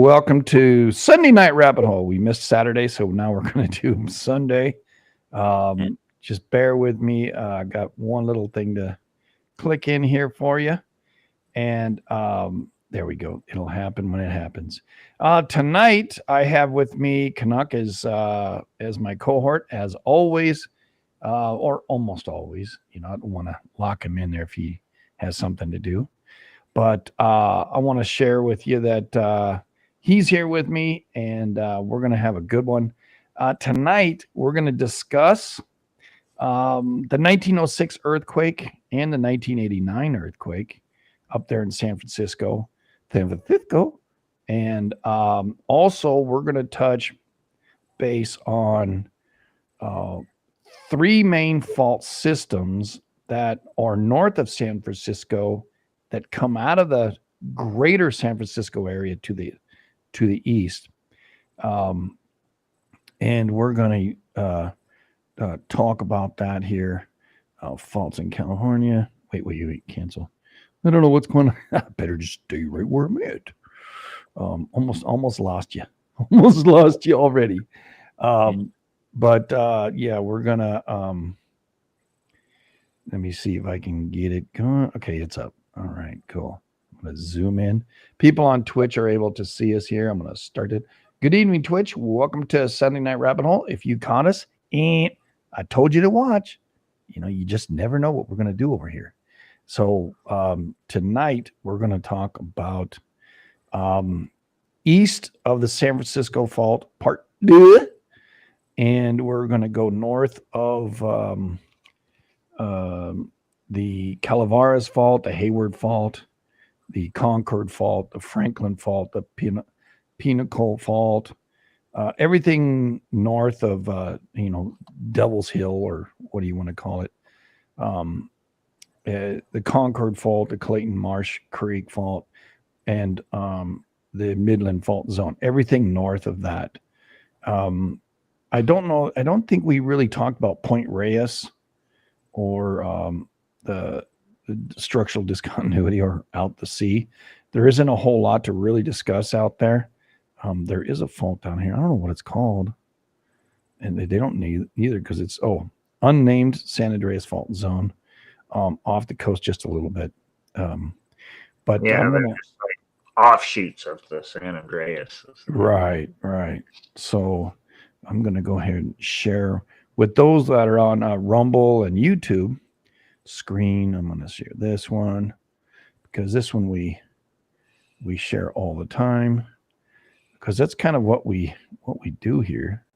welcome to Sunday Night Rabbit Hole. We missed Saturday, so now we're going to do Sunday. Just bear with me. I got one little thing to click in here for you. And there we go. It'll happen when it happens. Tonight, I have with me Canuck as my cohort, as always, or almost always. You know, I don't want to lock him in there if he has something to do. But I want to share with you that he's here with me, and we're going to have a good one. Tonight, we're going to discuss the 1906 earthquake and the 1989 earthquake up there in San Francisco. And also, we're going to touch base on three main fault systems that are north of San Francisco that come out of the greater San Francisco area to the east. And we're going to talk about that here. Faults in California. Wait, cancel. I don't know what's going on. I better just stay right where I'm at. Almost lost you. Almost lost you already. But we're going to, let me see if I can get it going. Okay, it's up. All right, cool. I'm going to zoom in. People on Twitch are able to see us here. I'm going to start it. Good evening, Twitch. Welcome to Sunday Night Rabbit Hole. If you caught us, I told you to watch. You know, you just never know what we're going to do over here. So tonight, we're going to talk about east of the San Francisco Fault, part 2. And we're going to go north of the Calaveras Fault, the Hayward Fault, the Concord Fault, the Franklin Fault, the Pinnacle Fault, everything north of, Devil's Hill, or what do you want to call it? The Concord Fault, the Clayton Marsh Creek Fault, and the Midland Fault Zone, everything north of that. I don't know. I don't think we really talked about Point Reyes or the structural discontinuity or out to sea. There isn't a whole lot to really discuss out there. There is a fault down here. I don't know what it's called. And they don't need either because it's, unnamed San Andreas Fault Zone off the coast just a little bit. But yeah, they're just like offshoots of the San Andreas. Right. So I'm going to go ahead and share with those that are on Rumble and YouTube screen. I'm going to share this one because this one we share all the time because that's kind of what we do here.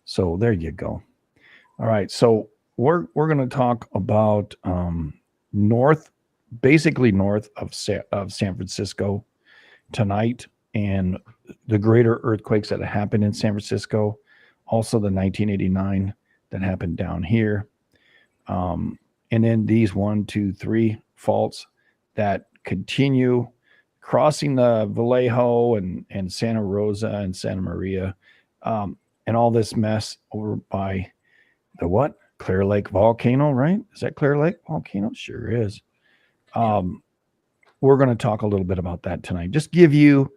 So there you go. All right. So we're going to talk about basically north of San Francisco tonight, and the greater earthquakes that happened in San Francisco. Also the 1989 that happened down here. And then these 1, 2, 3 faults that continue crossing the Vallejo and Santa Rosa and Santa Maria, and all this mess over by the what? Clear Lake volcano, right? Is that Clear Lake volcano? Sure is. We're going to talk a little bit about that tonight. Just give you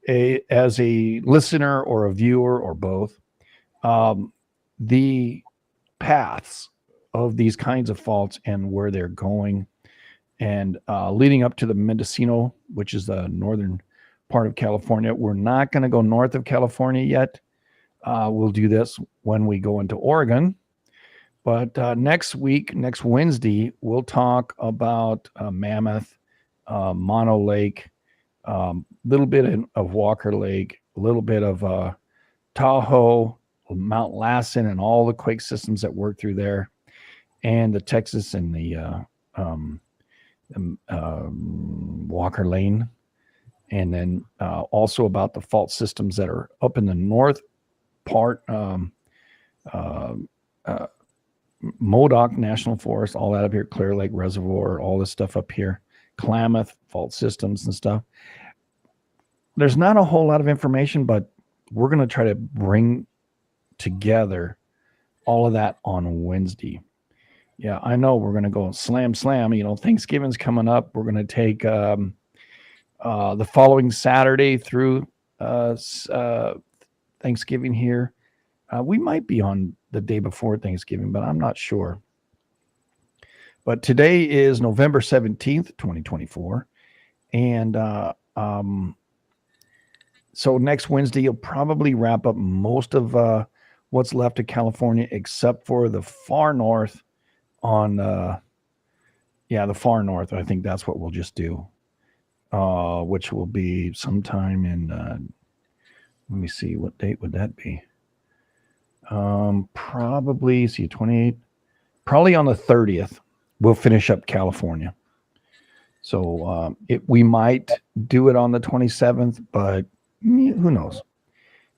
as a listener or a viewer or both, the paths of these kinds of faults and where they're going, and leading up to the Mendocino, which is the northern part of California. We're not going to go north of California yet. We'll do this when we go into Oregon. But next Wednesday, we'll talk about Mammoth, Mono Lake, little bit of Walker Lake, a little bit of Tahoe, Mount Lassen, and all the quake systems that work through there, and the Texas and the Walker Lane, and then also about the fault systems that are up in the north part, Modoc National Forest, all that up here, Clear Lake Reservoir, all this stuff up here, Klamath fault systems and stuff. There's not a whole lot of information, but we're going to try to bring together all of that on Wednesday. Yeah, I know we're going to go slam. Thanksgiving's coming up. We're going to take the following Saturday through Thanksgiving here. We might be on the day before Thanksgiving, but I'm not sure. But today is November 17th, 2024. And so next Wednesday, you'll probably wrap up most of what's left of California, except for the far north on, the far north. I think that's what we'll just do, which will be sometime in, let me see, what date would that be? Probably, see, 28, probably on the 30th, we'll finish up California. So we might do it on the 27th, but who knows?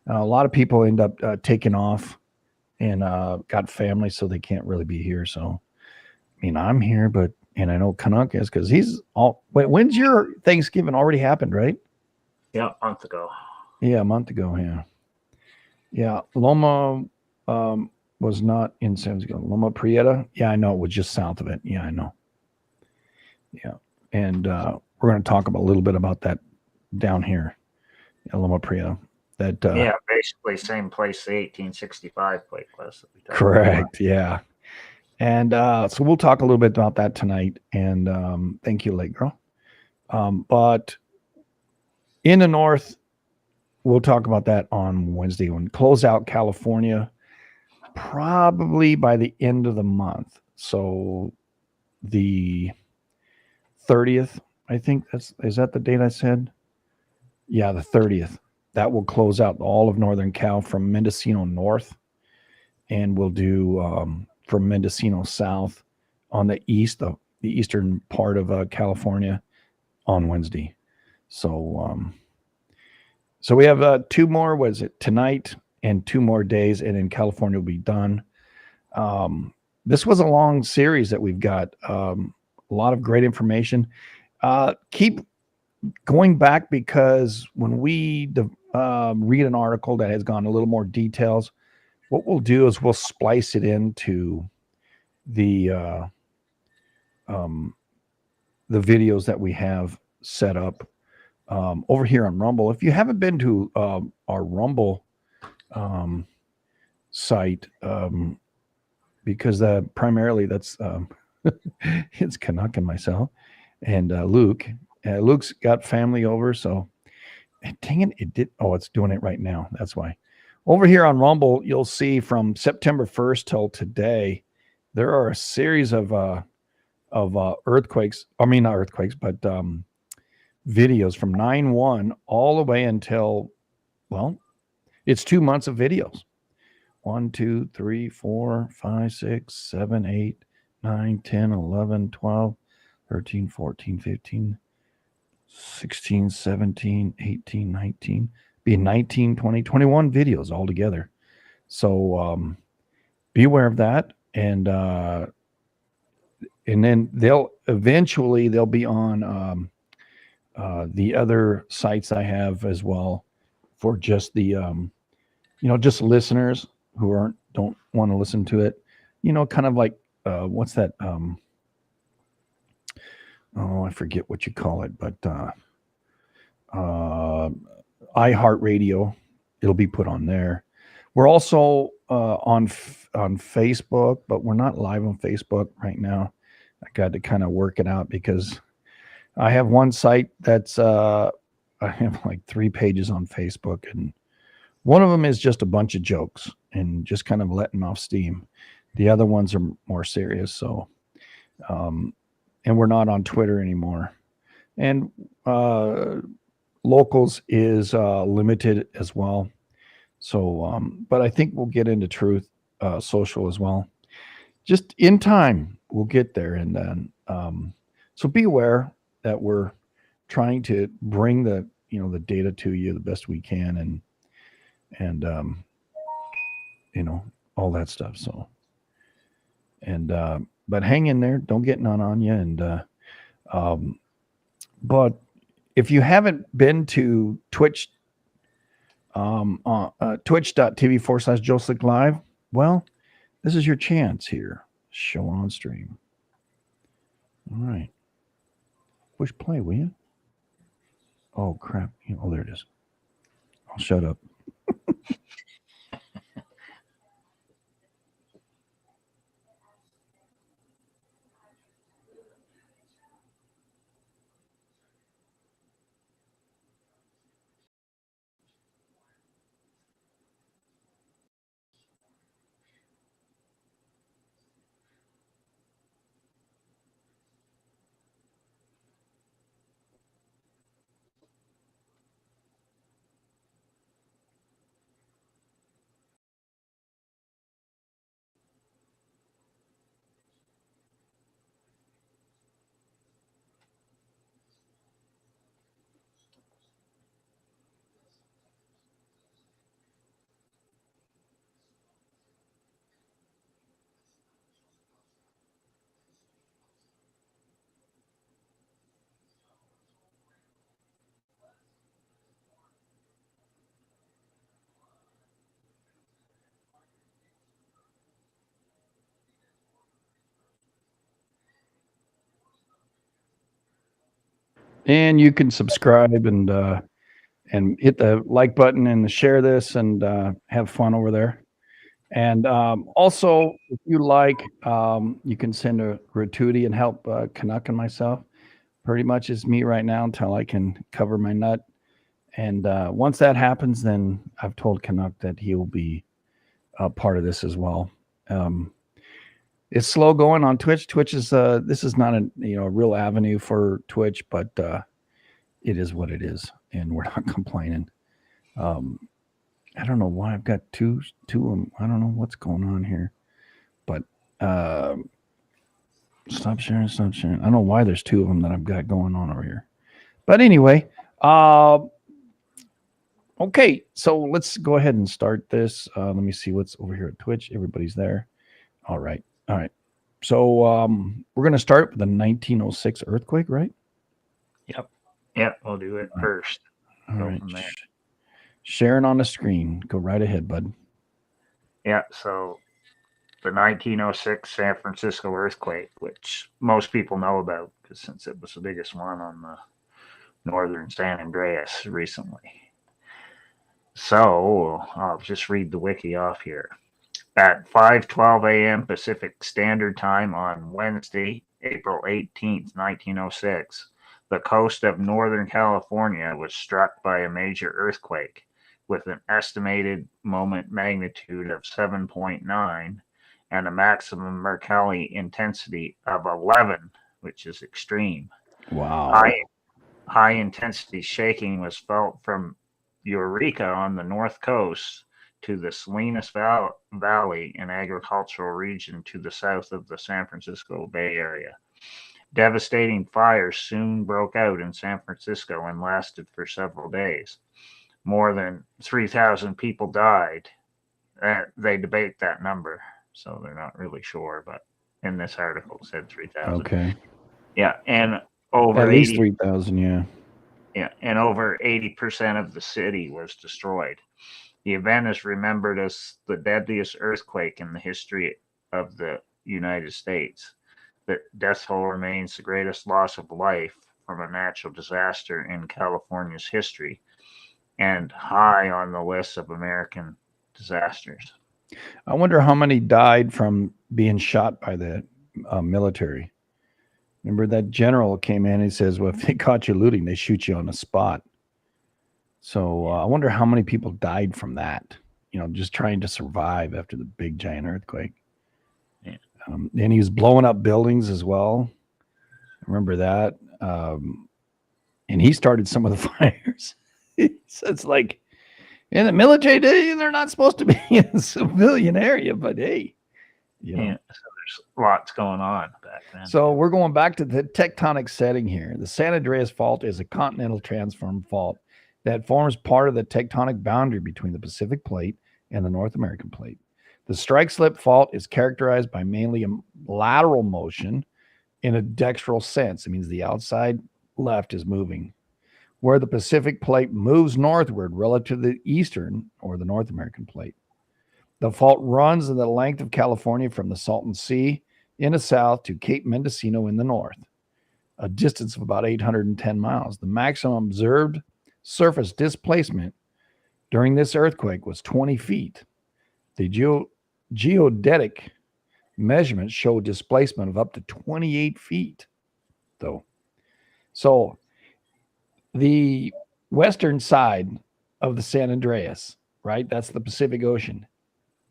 A lot of people end up taking off and got family, so they can't really be here. So, I mean, I'm here, and I know Canuck is because he's all. Wait, when's your Thanksgiving? Already happened, right? Yeah, a month ago. Yeah, a month ago. Yeah. Yeah. Loma was not in San Francisco. Loma Prieta. Yeah, I know. It was just south of it. Yeah, I know. Yeah. And we're going to talk a little bit about that down here. Loma Prieta. That basically same place the 1865 plate was. Correct. Yeah. And so we'll talk a little bit about that tonight. And thank you, Late Girl. But in the north, we'll talk about that on Wednesday. When close out California, probably by the end of the month. So the 30th, I think is that the date I said? Yeah, the 30th. That will close out all of Northern Cal from Mendocino north, and we'll do from Mendocino south on the east, the eastern part of California on Wednesday. So so we have two more. What is it, tonight and 2 more days, and in California will be done. This was a long series that we've got. A lot of great information. Keep going back, because when we read an article that has gone a little more details, what we'll do is we'll splice it into the videos that we have set up over here on Rumble. If you haven't been to our Rumble site, because primarily that's it's Canuck and myself and Luke. Luke's got family over, so dang it, it did. Oh, it's doing it right now. That's why. Over here on Rumble, you'll see from September 1st till today, there are a series of earthquakes. I mean, not earthquakes, but videos from 9/1 all the way until, well, it's 2 months of videos. 1, 2, 3, 4, 5, 6, 7, 8, 9, 10, 11, 12, 13, 14, 15, 16, 17, 18, 19, be 19, 20, 21 videos altogether. So be aware of that. And then they'll be on the other sites I have as well, for just the just listeners who don't want to listen to it, kind of like what's that, I forget what you call it, but iHeartRadio, it'll be put on there. We're also on Facebook, but we're not live on Facebook right now. I got to kind of work it out, because I have one site that's I have like 3 pages on Facebook, and one of them is just a bunch of jokes and just kind of letting off steam. The other ones are more serious. So, and we're not on Twitter anymore. And Locals is limited as well. So, but I think we'll get into Truth Social as well. Just in time, we'll get there. And then, so be aware that we're trying to bring the data to you the best we can, and all that stuff. So, and but hang in there, don't get none on you. And but if you haven't been to Twitch, twitch.tv/JoeSlick Live, well, this is your chance here. Show on stream. All right. Push play, will you? Oh crap. Oh, there it is. I'll shut up. And you can subscribe and hit the like button and share this and have fun over there. And also, if you like, you can send a gratuity and help Canuck and myself. Pretty much is me right now until I can cover my nut. And once that happens, then I've told Canuck that he will be a part of this as well. It's slow going on Twitch. Twitch is this is not a real avenue for Twitch, but it is what it is, and we're not complaining. I don't know why I've got two of them. I don't know what's going on here, but stop sharing. I don't know why there's two of them that I've got going on over here. But anyway, okay, so let's go ahead and start this. Let me see what's over here at Twitch. Everybody's there. All right. So we're going to start with the 1906 earthquake, right? Yep, we'll do it first. All right. Sharing on the screen. Go right ahead, bud. Yeah, so the 1906 San Francisco earthquake, which most people know about because since it was the biggest one on the northern San Andreas recently. So I'll just read the wiki off here. At 5:12 a.m. Pacific Standard Time on Wednesday, April 18th, 1906, the coast of Northern California was struck by a major earthquake with an estimated moment magnitude of 7.9 and a maximum Mercalli intensity of 11, which is extreme. Wow. High intensity shaking was felt from Eureka on the north coast to the Salinas Valley, an agricultural region to the south of the San Francisco Bay Area. Devastating fires soon broke out in San Francisco and lasted for several days. More than 3,000 people died. They debate that number, so they're not really sure, but in this article it said 3,000. Okay. Yeah, and over at least 3,000, yeah. Yeah, and over 80% of the city was destroyed. The event is remembered as the deadliest earthquake in the history of the United States. The death toll remains the greatest loss of life from a natural disaster in California's history and high on the list of American disasters. I wonder how many died from being shot by the military. Remember that general came in and he says, well, if they caught you looting, they shoot you on the spot. So I wonder how many people died from that, just trying to survive after the big giant earthquake. Yeah. And he was blowing up buildings as well. Remember that? And he started some of the fires. So it's like in the military, they're not supposed to be in a civilian area, but hey. Yeah, so there's lots going on back then. So we're going back to the tectonic setting here. The San Andreas Fault is a continental transform fault that forms part of the tectonic boundary between the Pacific Plate and the North American Plate. The strike-slip fault is characterized by mainly a lateral motion in a dextral sense. It means the outside left is moving, where the Pacific Plate moves northward relative to the eastern or the North American Plate. The fault runs in the length of California from the Salton Sea in the south to Cape Mendocino in the north, a distance of about 810 miles. The maximum observed surface displacement during this earthquake was 20 feet. The geodetic measurements show displacement of up to 28 feet, though. So the western side of the San Andreas, right? That's the Pacific Ocean,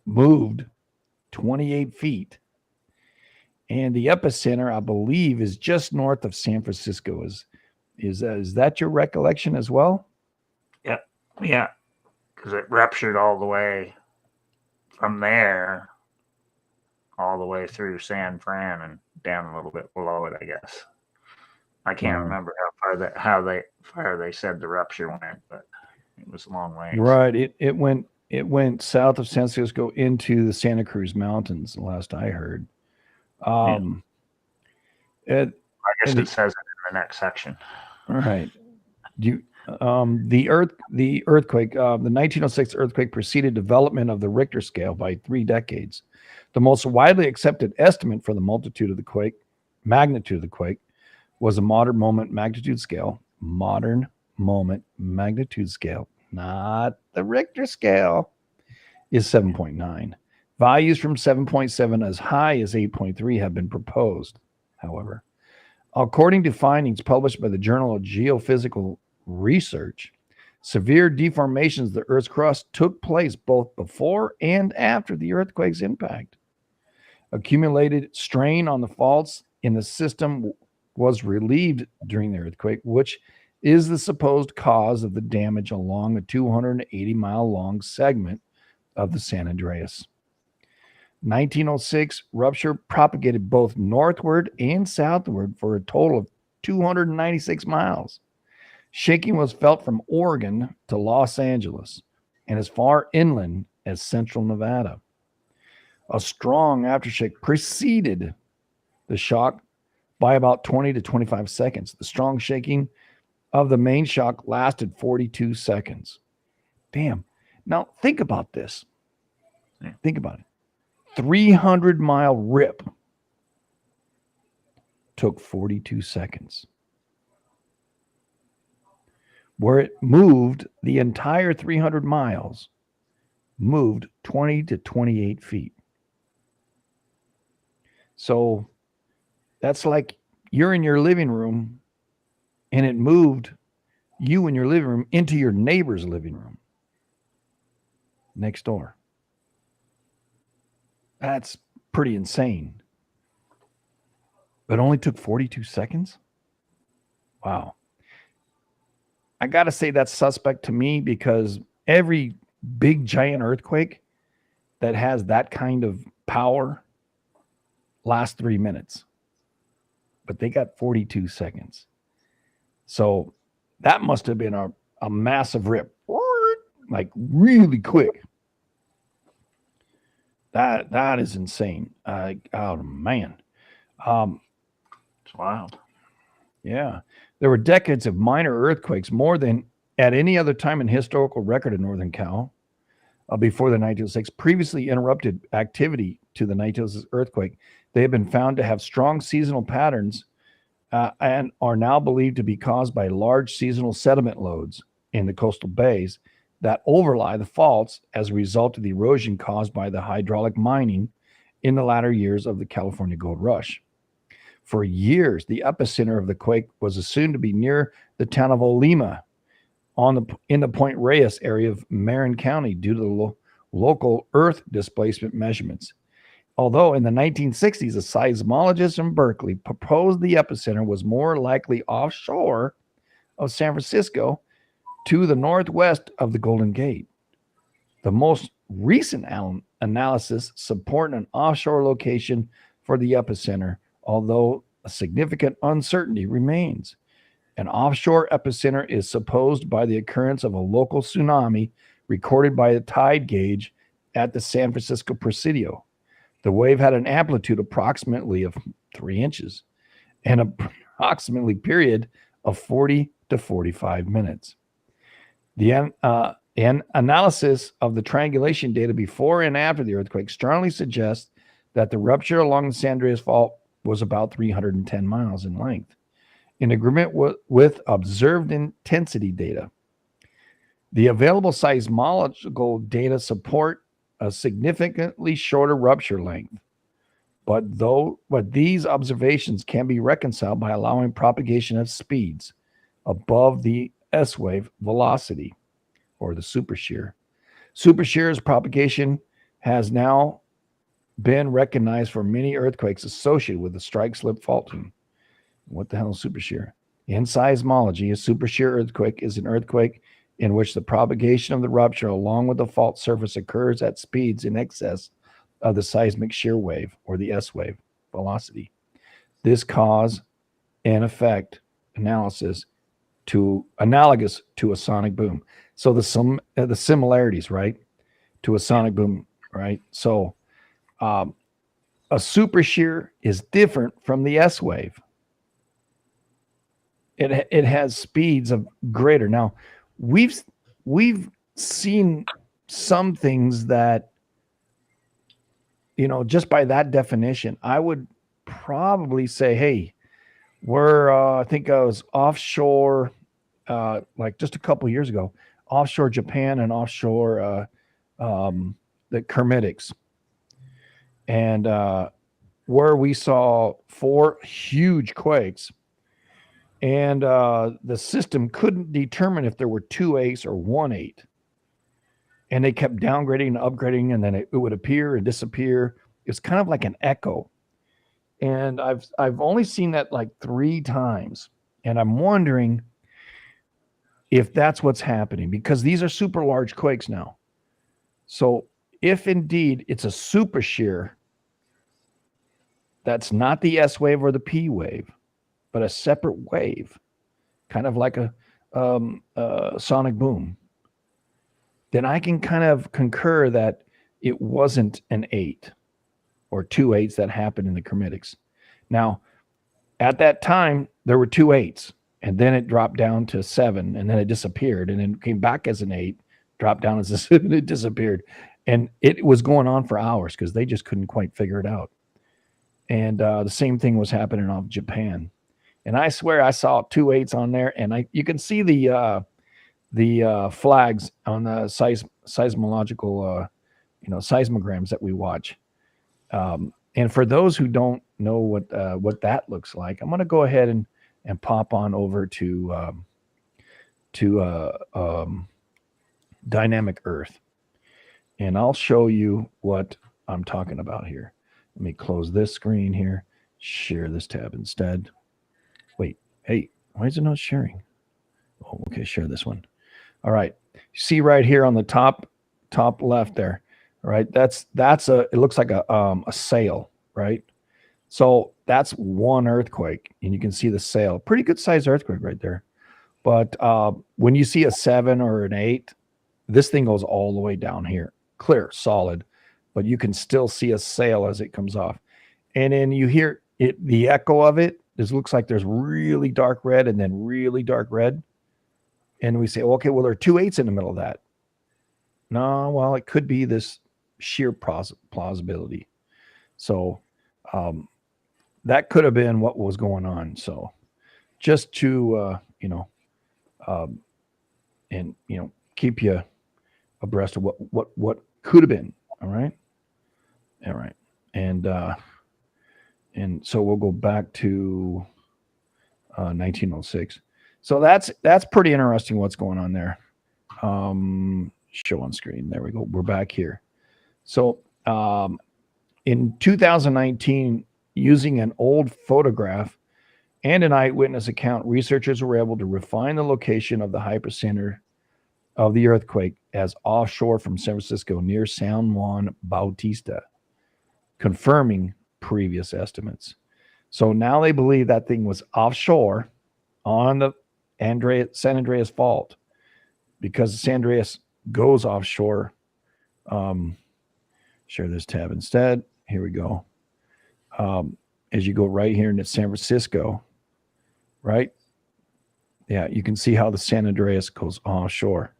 moved 28 feet. And the epicenter, I believe, is just north of San Francisco. Is that your recollection as well? Yep. Yeah. Because it ruptured all the way from there, all the way through San Fran and down a little bit below it, I guess. I can't remember how far they said the rupture went, but it was a long ways. Right. It went south of San Francisco into the Santa Cruz Mountains, the last I heard. I guess it says it in the next section. All right. The earthquake, the 1906 earthquake preceded development of the Richter scale by 3 decades. The most widely accepted estimate for the magnitude of the quake, was a modern moment magnitude scale. Modern moment magnitude scale, not the Richter scale, is 7.9. Values from 7.7 as high as 8.3 have been proposed, however. According to findings published by the Journal of Geophysical Research, severe deformations of the Earth's crust took place both before and after the earthquake's impact. Accumulated strain on the faults in the system was relieved during the earthquake, which is the supposed cause of the damage along a 280-mile-long segment of the San Andreas. 1906 rupture propagated both northward and southward for a total of 296 miles. Shaking was felt from Oregon to Los Angeles and as far inland as central Nevada. A strong aftershock preceded the shock by about 20 to 25 seconds. The strong shaking of the main shock lasted 42 seconds. Damn. Now, think about this. Think about it. 300-mile rip took 42 seconds. Where it moved the entire 300 miles, moved 20 to 28 feet. So that's like you're in your living room and it moved you in your living room into your neighbor's living room next door. That's pretty insane. But only took 42 seconds? Wow. I got to say that's suspect to me because every big giant earthquake that has that kind of power lasts 3 minutes. But they got 42 seconds. So that must have been a massive rip. Like really quick. That is insane. Oh man. It's wild. Yeah. There were decades of minor earthquakes, more than at any other time in historical record in Northern Cal, before the 1906. Previously interrupted activity to the 1906 earthquake. They have been found to have strong seasonal patterns and are now believed to be caused by large seasonal sediment loads in the coastal bays that overlie the faults as a result of the erosion caused by the hydraulic mining in the latter years of the California Gold Rush. For years, the epicenter of the quake was assumed to be near the town of Olema in the Point Reyes area of Marin County due to the local earth displacement measurements. Although in the 1960s, a seismologist from Berkeley proposed the epicenter was more likely offshore of San Francisco to the northwest of the Golden Gate. The most recent analysis support an offshore location for the epicenter, although a significant uncertainty remains. An offshore epicenter is supposed by the occurrence of a local tsunami recorded by a tide gauge at the San Francisco Presidio. The wave had an amplitude approximately of 3 inches and approximately period of 40 to 45 minutes. The analysis of the triangulation data before and after the earthquake strongly suggests that the rupture along the San Andreas Fault was about 310 miles in length, in agreement with observed intensity data. The available seismological data support a significantly shorter rupture length, but these observations can be reconciled by allowing propagation at speeds above the S wave velocity or the super shear. Super shear's propagation has now been recognized for many earthquakes associated with the strike slip faulting. What the hell is super shear? In seismology, a super shear earthquake is an earthquake in which the propagation of the rupture along with the fault surface occurs at speeds in excess of the seismic shear wave or the S wave velocity. This cause and effect analysis analogous to a sonic boom. So the similarities, right, to a sonic boom, right? So a super shear is different from the S wave. It has speeds of greater. Now, we've seen some things that, just by that definition, I would probably say, hey, we're I think I was offshore, like just a couple years ago, offshore Japan and offshore the Kermitics, and where we saw 4 huge quakes, and the system couldn't determine if there were 2 8s or 1 8, and they kept downgrading and upgrading, and then it would appear and disappear. It's kind of like an echo, and I've only seen that like 3 times, and I'm wondering if that's what's happening, because these are super large quakes now. So if indeed it's a super shear, that's not the S wave or the P wave, but a separate wave, kind of like a sonic boom, then I can kind of concur that it wasn't an 8 or 2 8s that happened in the Kermitics. Now, at that time, there were 2 8s, and then it dropped down to 7, and then it disappeared, and then came back as an 8, dropped down as a 7, it disappeared. And it was going on for hours because they just couldn't quite figure it out. And the same thing was happening off Japan. And I swear I saw 2 8s on there, and you can see the flags on the seismological, seismograms that we watch. And for those who don't know what that looks like, I'm going to go ahead and pop on over to Dynamic Earth, and I'll show you what I'm talking about here. Let me close this screen here, share this tab instead. Wait, hey, why is it not sharing? Oh, okay, share this one. All right, see right here on the top left there, right? That's it looks like a sail, right? So that's one earthquake, and you can see the sail. Pretty good sized earthquake right there. But when you see a 7 or an 8, this thing goes all the way down here, clear, solid, but you can still see a sail as it comes off. And then you hear it, the echo of it. This looks like there's really dark red and then really dark red. And we say, okay, well, there are 2 8s in the middle of that. No, well, it could be this sheer plausibility. So that could have been what was going on. So just to, and, keep you abreast of what could have been. All right. All right. And so we'll go back to 1906. So that's pretty interesting what's going on there. Show on screen. There we go. We're back here. So in 2019, using an old photograph and an eyewitness account, researchers were able to refine the location of the hypercenter of the earthquake as offshore from San Francisco near San Juan Bautista, confirming previous estimates. So now they believe that thing was offshore on the San Andreas Fault, because San Andreas goes offshore. Share this tab instead. Here we go. As you go right here into San Francisco, right? Yeah, you can see how the San Andreas goes offshore.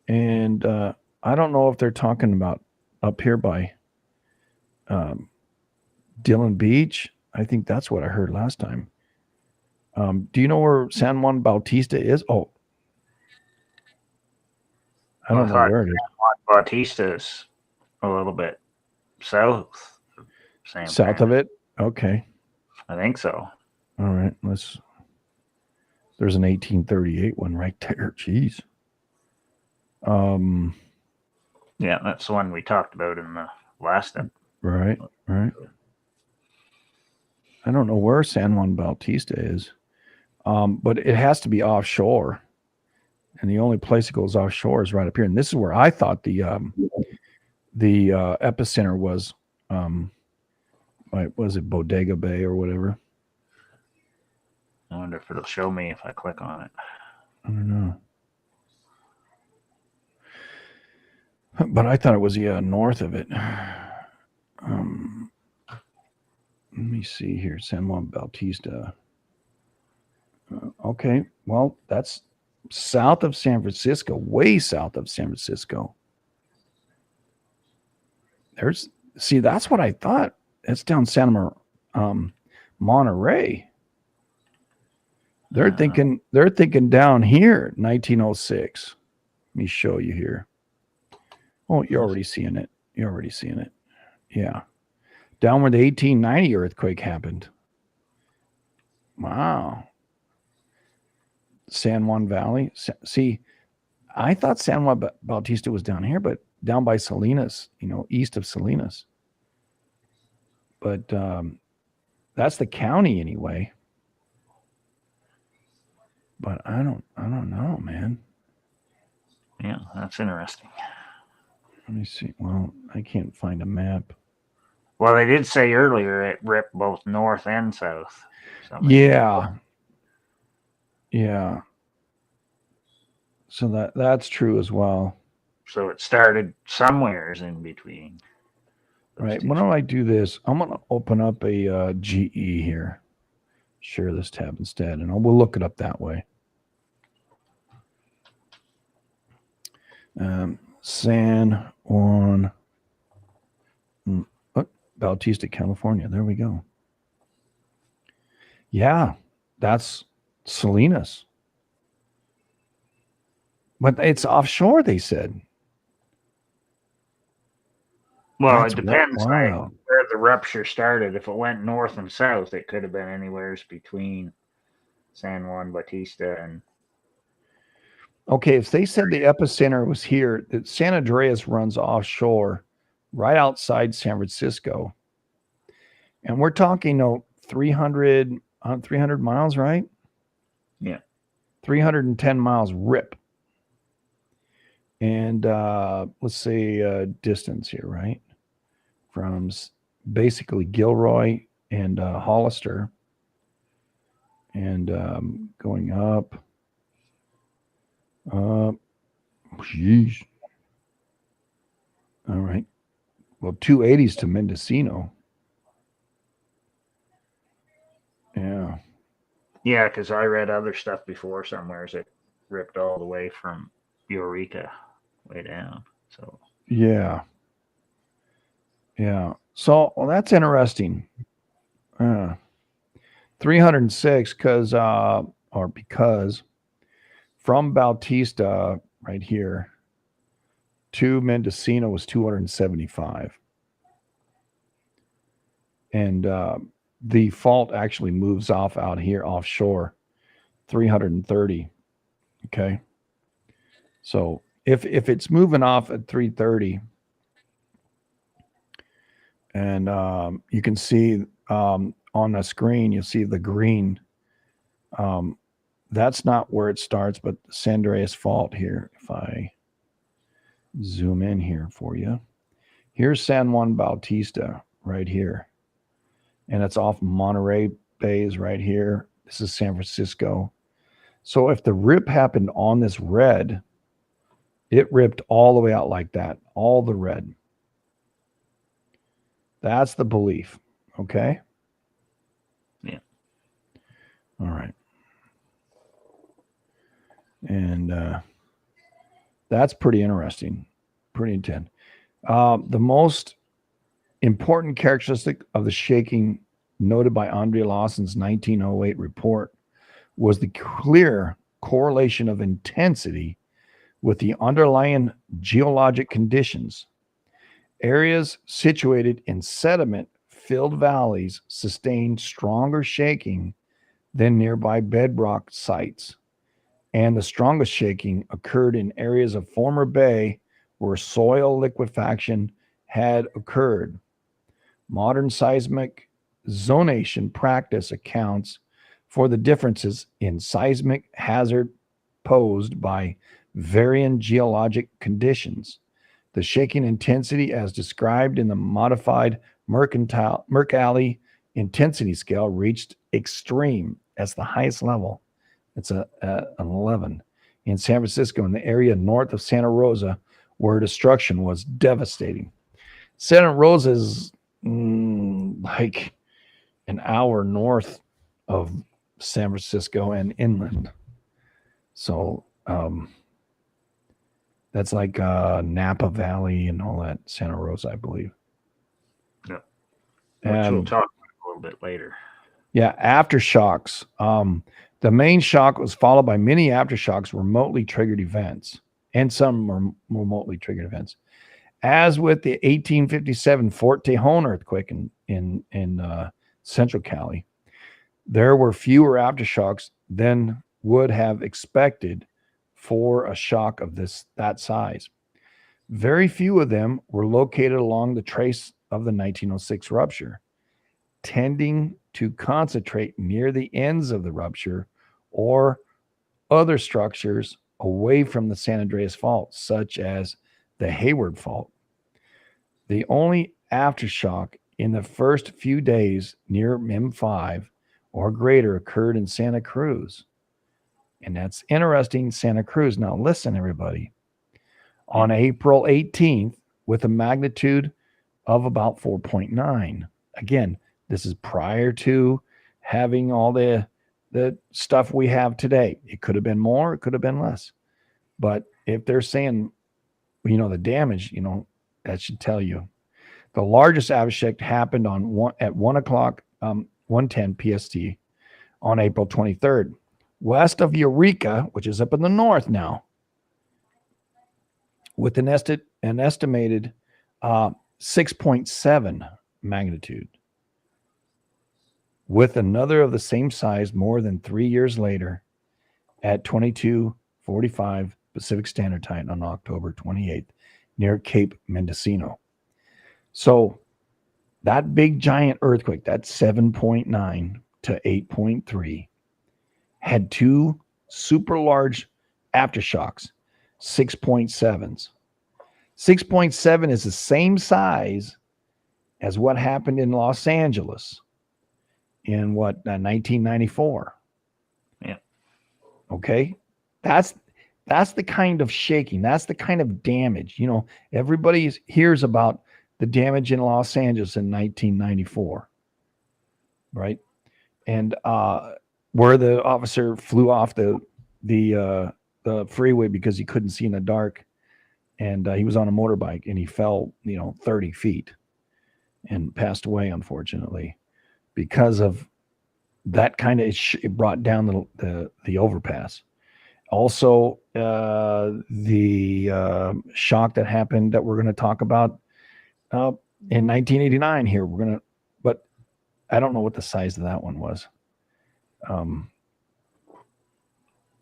And I don't know if they're talking about up here by Dillon Beach. I think that's what I heard last time. Do you know where San Juan Bautista is? Oh, I don't know thought where it is. Bautista's a little bit south of San South Fran. of it? Okay. I think so. All right. There's an 1838 one right there. Jeez. Yeah, that's the one we talked about in the last episode. Right. I don't know where San Juan Bautista is. But it has to be offshore. And the only place it goes offshore is right up here. And this is where I thought the epicenter was. Was it Bodega Bay or whatever? I wonder if it'll show me if I click on it. I don't know. But I thought it was north of it. Let me see here. San Juan Bautista. Okay. Well, that's south of San Francisco, way south of San Francisco. That's what I thought. It's down Santa Monterey. They're thinking down here, 1906. Let me show you here. Oh, you're already seeing it. Yeah. Down where the 1890 earthquake happened. Wow. San Juan Valley. See, I thought San Juan Bautista was down here, but down by Salinas, east of Salinas. But that's the county anyway. But I don't know, man. Yeah, that's interesting. Let me see. Well, I can't find a map. Well, they did say earlier it ripped both north and south. Yeah. So that's true as well. So it started somewheres in between. Right. Why don't I do this? I'm going to open up a GE here. Share this tab instead, and we'll look it up that way. San Juan Bautista, California. There we go. Yeah, that's Salinas. But it's offshore, they said. Well, it depends where the rupture started. If it went north and south, it could have been anywhere between San Juan Bautista and... Okay, if they said the epicenter was here, that San Andreas runs offshore right outside San Francisco. And we're talking 300 miles, right? Yeah. 310 miles rip. And let's say distance here, right? From basically Gilroy and Hollister. And going up. Jeez. All right. Well, 280s to Mendocino. Yeah. Yeah, because I read other stuff before somewhere. It ripped all the way from Eureka way down. So yeah. So that's interesting. 306 because from Bautista right here to Mendocino was 275. And the fault actually moves off out here offshore 330. Okay. So if it's moving off at 330, and you can see on the screen, you'll see the green. That's not where it starts, but the San Andreas Fault here. If I zoom in here for you, here's San Juan Bautista right here. And it's off Monterey Bays right here. This is San Francisco. So if the rip happened on this red, it ripped all the way out like that, all the red. That's the belief. Okay? Yeah. All right. And that's pretty interesting. Pretty intense. The most important characteristic of the shaking noted by Andrea Lawson's 1908 report was the clear correlation of intensity with the underlying geologic conditions. Areas situated in sediment-filled valleys sustained stronger shaking than nearby bedrock sites, and the strongest shaking occurred in areas of former bay where soil liquefaction had occurred. Modern seismic zonation practice accounts for the differences in seismic hazard posed by varying geologic conditions. The shaking intensity, as described in the modified Mercalli intensity scale, reached extreme. That's the highest level. It's an 11 in San Francisco, in the area north of Santa Rosa, where destruction was devastating. Santa Rosa is like an hour north of San Francisco and inland. So that's like Napa Valley and all that, Santa Rosa, I believe. Yeah. Which we'll talk about a little bit later. Yeah, aftershocks. The main shock was followed by many aftershocks, remotely triggered events, and some were remotely triggered events. As with the 1857 Fort Tejon earthquake in Central Cali, there were fewer aftershocks than would have expected for a shock of that size. Very few of them were located along the trace of the 1906 rupture, tending to concentrate near the ends of the rupture or other structures away from the San Andreas Fault, such as the Hayward Fault. The only aftershock in the first few days near M5 or greater occurred in Santa Cruz. And that's interesting, Santa Cruz. Now, listen, everybody. On April 18th, with a magnitude of about 4.9. Again, this is prior to having all the stuff we have today. It could have been more, it could have been less. But if they're saying, the damage, that should tell you. The largest aftershock happened at 1 o'clock, 1:10 PST on April 23rd, west of Eureka, which is up in the north now, with an estimated 6.7 magnitude, with another of the same size more than 3 years later at 22:45 Pacific Standard Time on October 28th near Cape Mendocino. So that big giant earthquake, that 7.9 to 8.3, had two super large aftershocks, 6.7s. 6.7 is the same size as what happened in Los Angeles in 1994. Yeah. Okay. That's the kind of shaking. That's the kind of damage. Everybody hears about the damage in Los Angeles in 1994, right? And where the officer flew off the freeway because he couldn't see in the dark, and he was on a motorbike and he fell, 30 feet, and passed away, unfortunately, because of that kind of. It brought down the overpass. Also, the shock that happened that we're going to talk about in 1989 here. But I don't know what the size of that one was. Same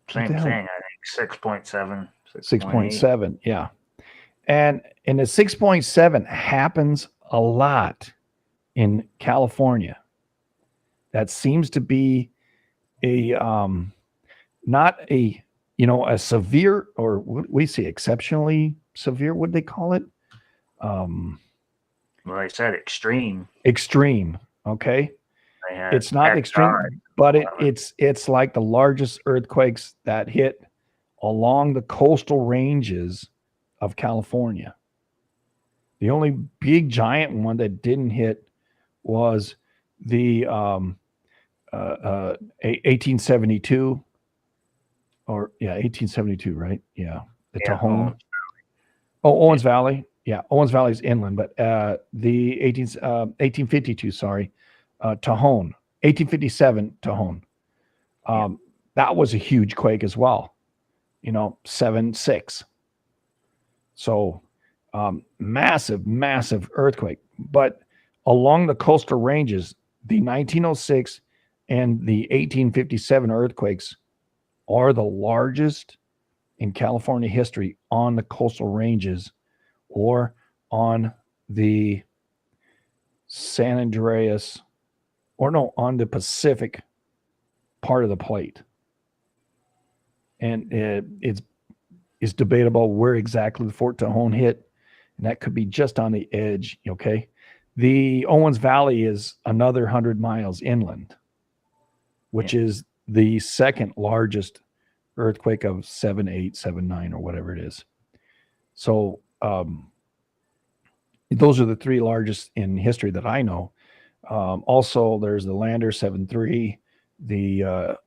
thing, I think 6.7. 6.7, yeah. And the 6.7 happens a lot in California. That seems to be a not a severe, or what we say, exceptionally severe. What do they call it? Well, I said extreme. Extreme. Okay. It's not extreme, but it's like the largest earthquakes that hit along the coastal ranges of California. The only big giant one that didn't hit was the 1872, 1872, right? Yeah, the Tejon. Owens Valley. Yeah, Owens Valley's inland, but the 1852, sorry, Tejon, 1857 Tejon. That was a huge quake as well. 7.6. So massive, massive earthquake. But along the coastal ranges, the 1906 and the 1857 earthquakes are the largest in California history on the coastal ranges or on the San Andreas, or no, on the Pacific part of the plate. And it's debatable where exactly the Fort Tejon hit, and that could be just on the edge. Okay, the Owens Valley is another 100 miles inland, which is the second largest earthquake of 7.8, 7.9, or whatever it is. So those are the three largest in history that I know. Also, there's the Lander 7.3, the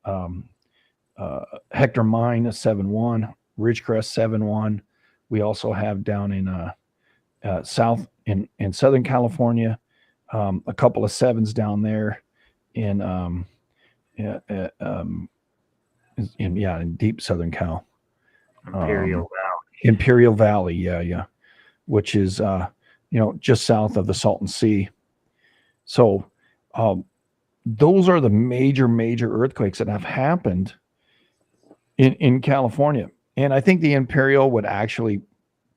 Hector Mine 7.1, Ridgecrest 7.1. We also have down in south in Southern California a couple of sevens down there in in deep Southern Cal. Imperial Valley, yeah, which is just south of the Salton Sea. So those are the major earthquakes that have happened in California. And I think the Imperial would actually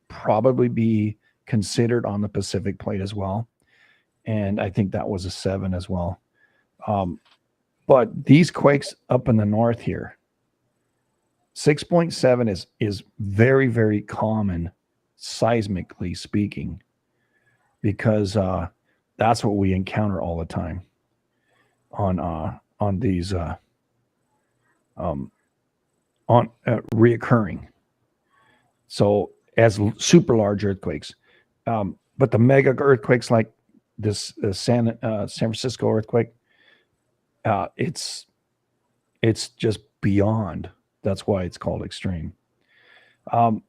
probably be considered on the Pacific plate as well. And I think that was a 7 as well. But these quakes up in the north here, 6.7 is very, very common, seismically speaking, because that's what we encounter all the time on these reoccurring. So as super large earthquakes, but the mega earthquakes like this San Francisco earthquake, it's just beyond. That's why it's called extreme.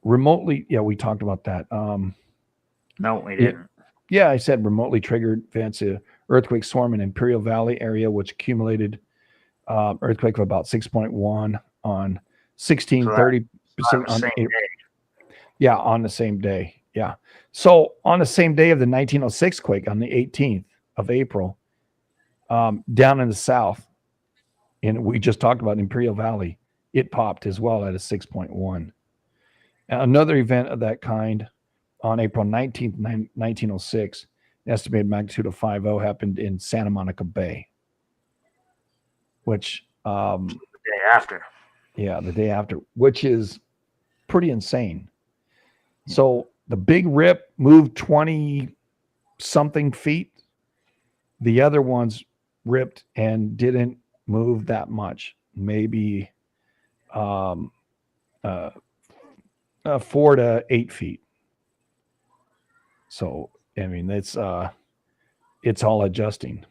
Remotely, we talked about that. No, we didn't. Yeah, I said remotely triggered events, earthquake swarm in Imperial Valley area, which accumulated earthquake of about 6.1 on 1630 on the same day. Yeah. So on the same day of the 1906 quake, on the 18th of April, down in the south, and we just talked about Imperial Valley, it popped as well at a 6.1. Another event of that kind on April 19th, 1906, estimated magnitude of 5.0 happened in Santa Monica Bay, which the day after. Yeah, the day after, which is pretty insane. So the big rip moved 20 something feet. The other ones ripped and didn't move that much, maybe 4 to 8 feet. So, I mean, it's all adjusting.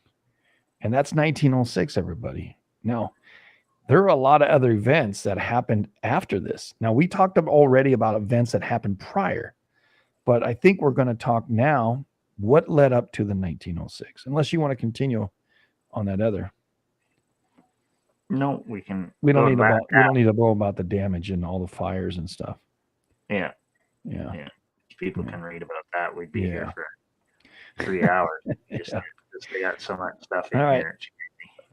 And that's 1906, everybody. Now, there are a lot of other events that happened after this. Now, we talked already about events that happened prior, but I think we're going to talk now what led up to the 1906, unless you want to continue on that other. No, we can. We don't need to know about the damage and all the fires and stuff. Yeah. People can read about that. We'd be here for 3 hours. Just they got so much stuff in here.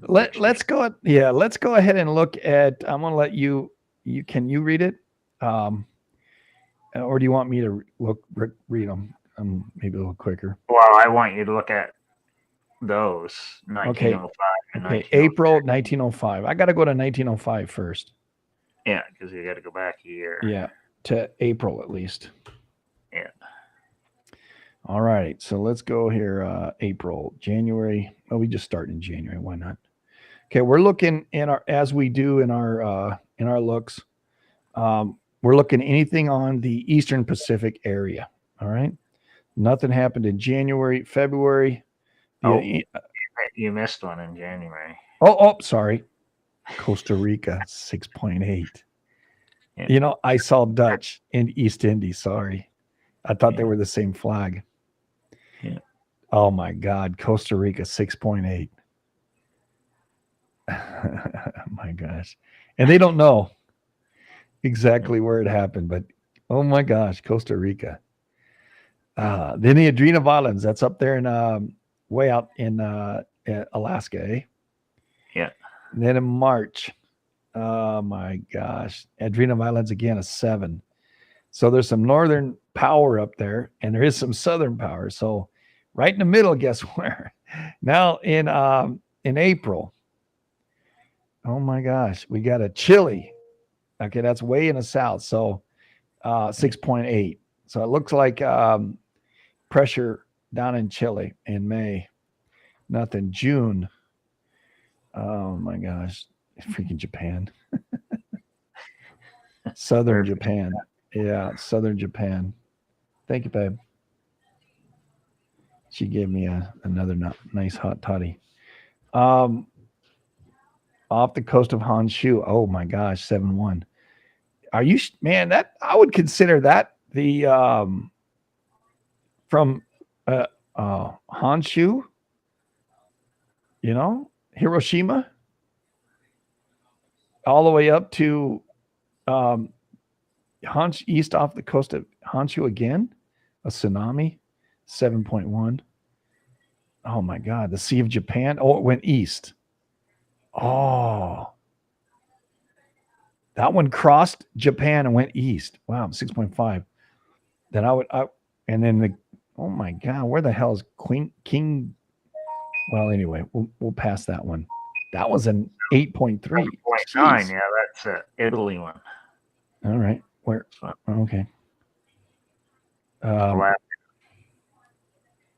Let's go. Yeah, let's go ahead and look at. I'm going to let you. Can you read it, or do you want me to read them? Maybe a little quicker. Well, I want you to look at those 1905 and 1906. April 1905. I got to go to 1905 first. Yeah, because you got to go back a year. Yeah, to April at least. Yeah. All right, so let's go here. April, January. Well, we just start in January. Why not? Okay, we're looking in our as we do in our looks. We're looking anything on the Eastern Pacific area. All right, nothing happened in January, February. Oh, you missed one in January. Oh, sorry. Costa Rica, 6.8. Yeah. I saw Dutch in East Indies. Sorry, I thought they were the same flag. Yeah. Oh my God, Costa Rica 6.8. My gosh. And they don't know exactly where it happened, but Oh my gosh, Costa Rica. Then the Adrena Islands, that's up there in way out in Alaska, eh? Yeah. And then in March, oh my gosh, Adrena Islands again, a 7. So there's some northern power up there, and there is some southern power. So right in the middle, guess where? Now in April, oh my gosh, we got a Chile. Okay, that's way in the south. So 6.8. So it looks like pressure down in Chile in May. Nothing. June. Oh my gosh. Freaking Japan. Southern Perfect. Japan. Yeah, southern Japan. Thank you, babe. She gave me another nice hot toddy. Um, off the coast of Honshu. Oh my gosh, 7-1. Are you man? That I would consider that the from Honshu. You know, Hiroshima, all the way up to east off the coast of Honshu again. A tsunami, 7.1. Oh my God, the Sea of Japan. Oh, it went east. Oh, that one crossed Japan and went east. Wow, 6.5. Then and then oh my God, where the hell is King? Well, anyway, we'll pass that one. That was an 8.3. 7.9. Yeah, that's an Italy one. All right. Where? Okay.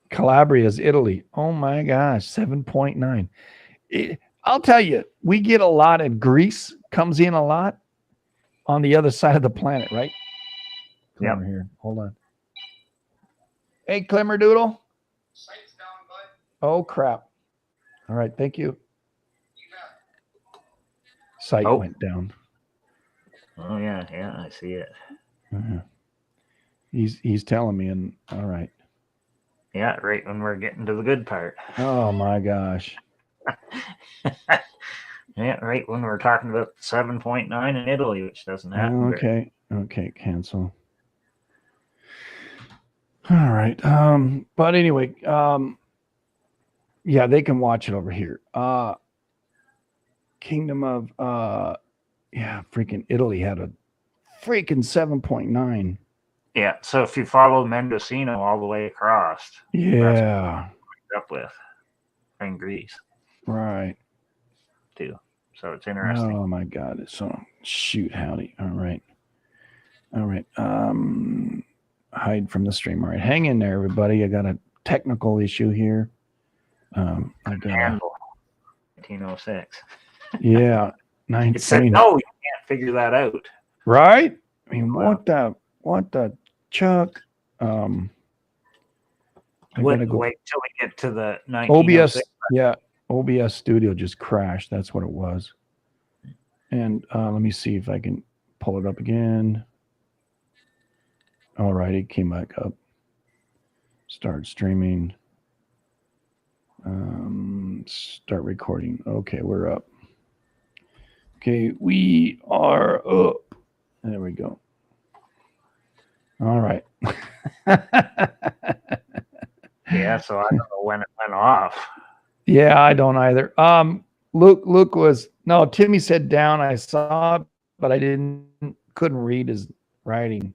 Calabria is Italy. Oh my gosh, 7.9. I'll tell you, we get a lot of Greece comes in a lot on the other side of the planet, right? Come over here. Hold on. Hey, Climmerdoodle. Oh, crap. All right. Thank you. Site went down. Oh, yeah. Yeah, I see it. He's telling me, and all right. Yeah, right when we're getting to the good part. Oh, my gosh. Yeah, right when we're talking about 7.9 in Italy, which doesn't happen. Okay. Okay, cancel. All right. But anyway, yeah, they can watch it over here. Kingdom of yeah, freaking Italy had a freaking 7.9. Yeah, so if you follow Mendocino all the way across, yeah, that's what up with in Greece, right, too. So it's interesting. Oh my God! So shoot, howdy. All right. Hide from the stream. All right, hang in there, everybody. I got a technical issue here. I got 1906. Yeah, It said no, you can't figure that out. Right? I mean, what the chuck? I gotta go. Wait till we get to the 1906. OBS, yeah, OBS Studio just crashed. That's what it was. And let me see if I can pull it up again. All right, it came back up. Start streaming. Start recording. Okay, we're up. Okay, we are up. There we go. All right. Yeah, so I don't know when it went off. Yeah, I don't either. Luke was no. Timmy said down. I saw it, but I couldn't read his writing.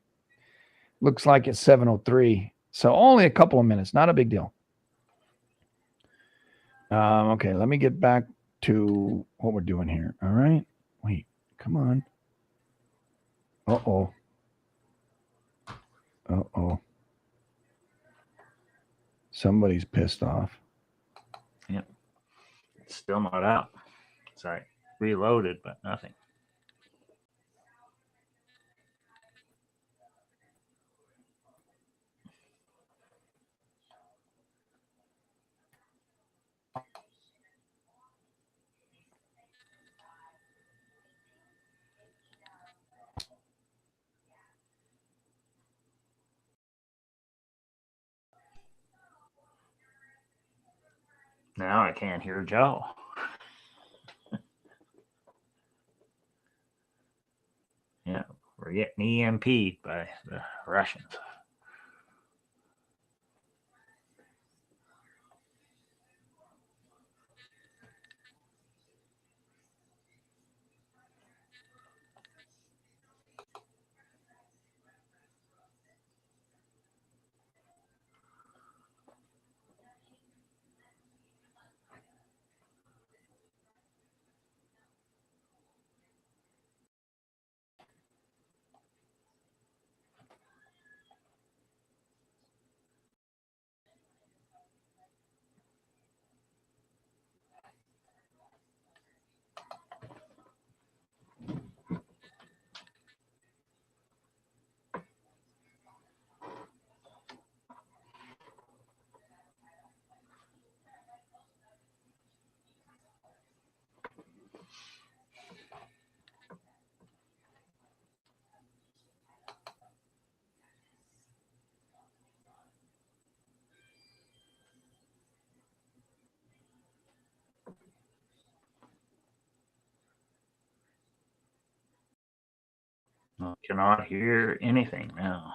Looks like it's 7:03. So only a couple of minutes. Not a big deal. Okay, let me get back to what we're doing here. All right. Wait, come on. Uh-oh. Uh-oh. Somebody's pissed off. Yep. It's still not out. Sorry. Reloaded, but nothing. Now I can't hear Joe. Yeah, getting EMP'd by the Russians. I cannot hear anything now.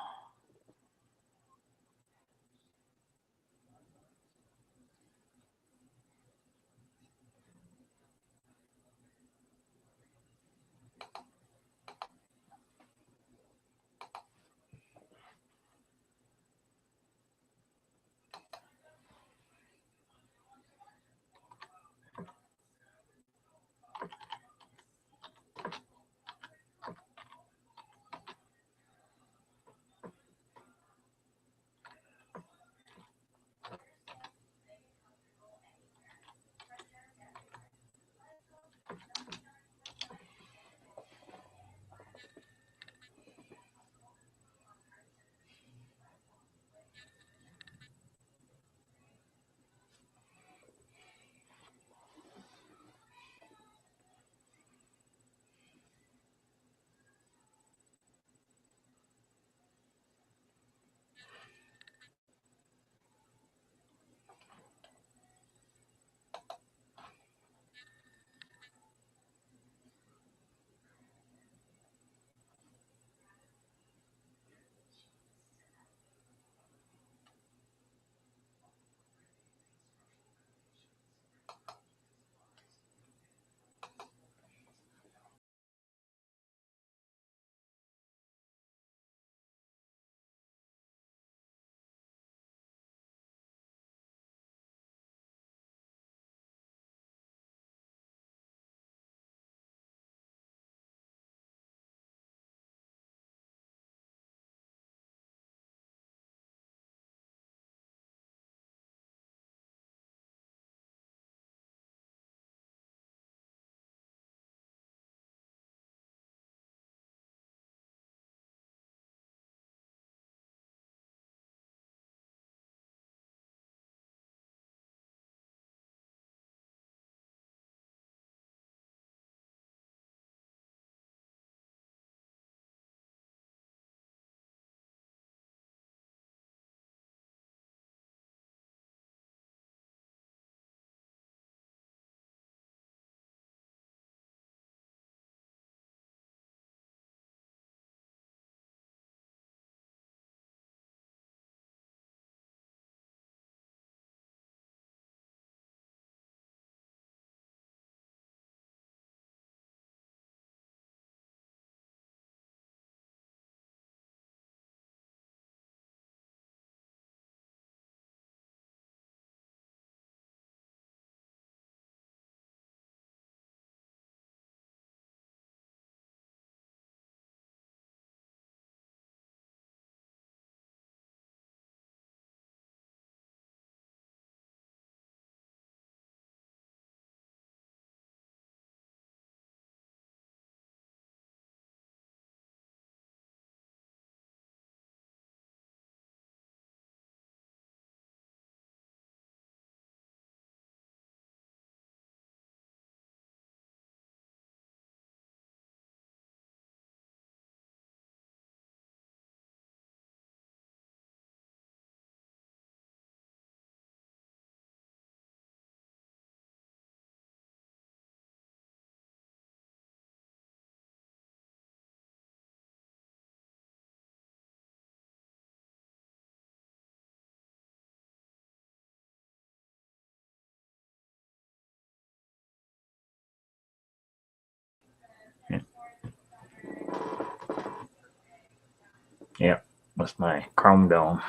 Yep, with my Chrome Dome.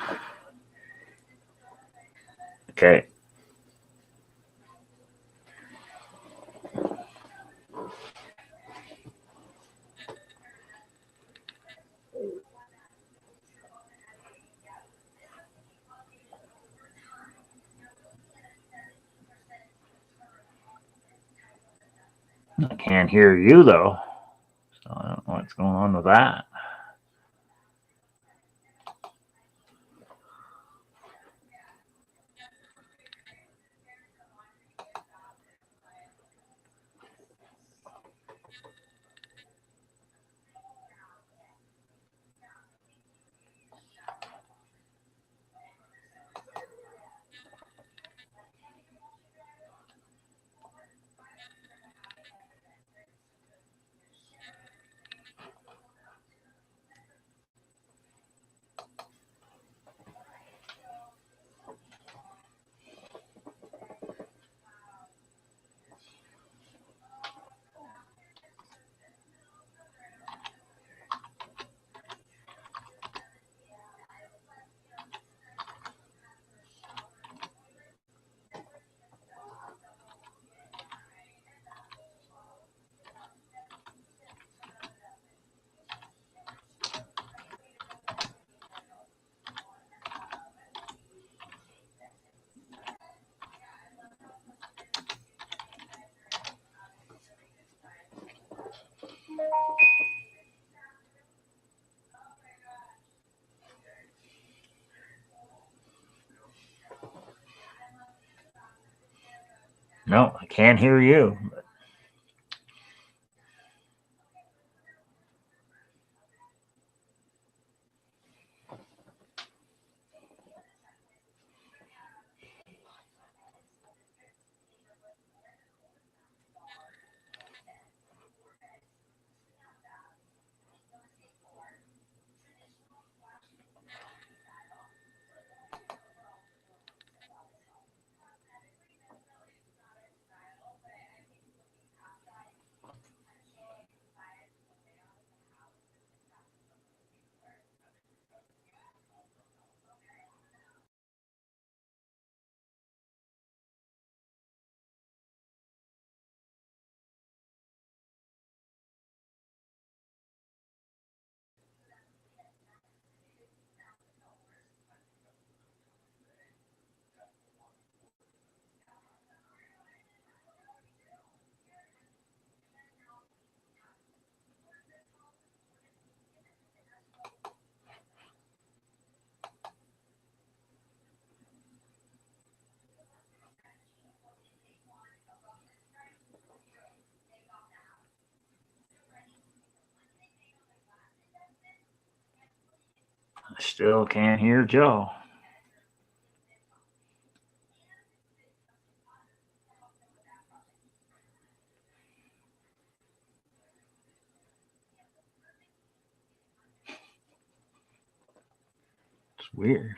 Okay. I can't hear you though, so I don't know what's going on with that. No, I can't hear you. I still can't hear Joe. It's weird.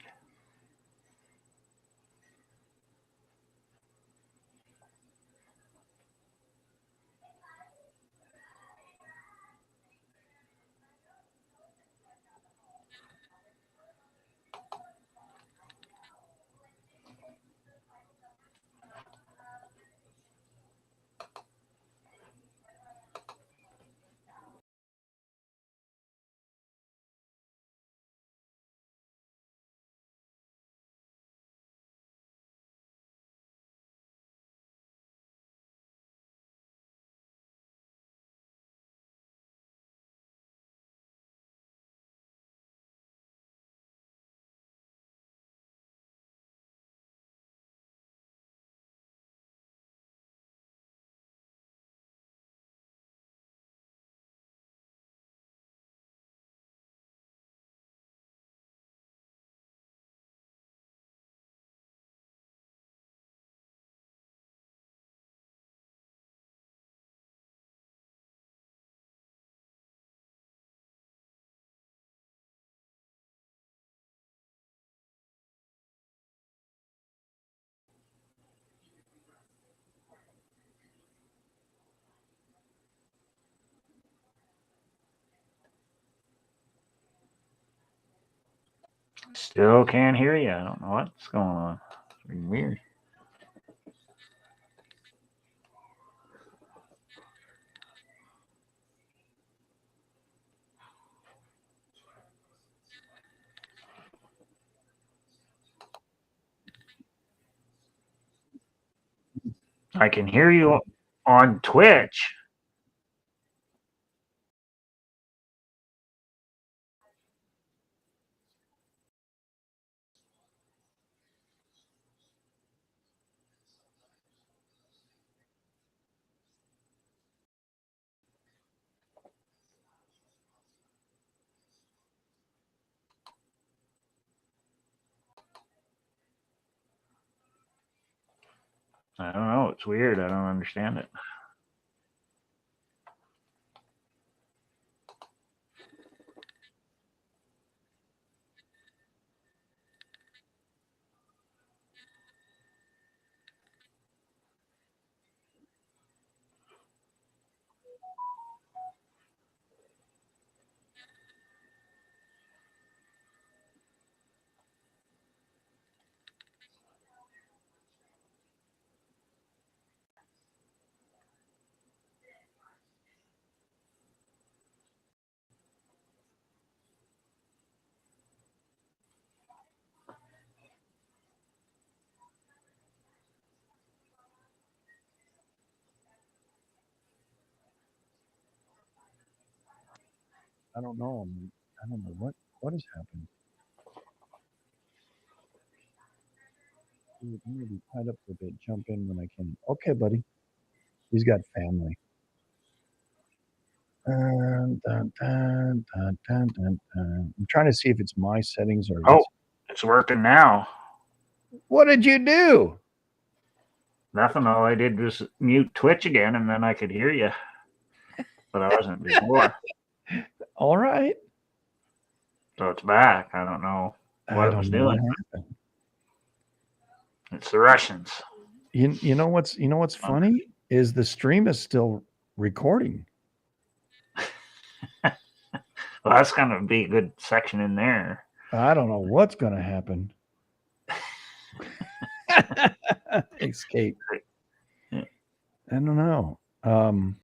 Still can't hear you. I don't know what's going on. It's really weird. I can hear you on Twitch. I don't know. It's weird. I don't understand it. I don't know. I don't know what has happened. I'm gonna be tied up for a bit. Jump in when I can. Okay, buddy. He's got family. Dun, dun, dun, dun, dun, dun, dun. I'm trying to see if it's my settings or. Oh, it's working now. What did you do? Nothing. All I did was mute Twitch again, and then I could hear you. But I wasn't before. All right. So it's back. I don't know what it was doing. It's the Russians. You know what's funny is the stream is still recording. Well, that's gonna be a good section in there. I don't know what's gonna happen. Escape. I don't know.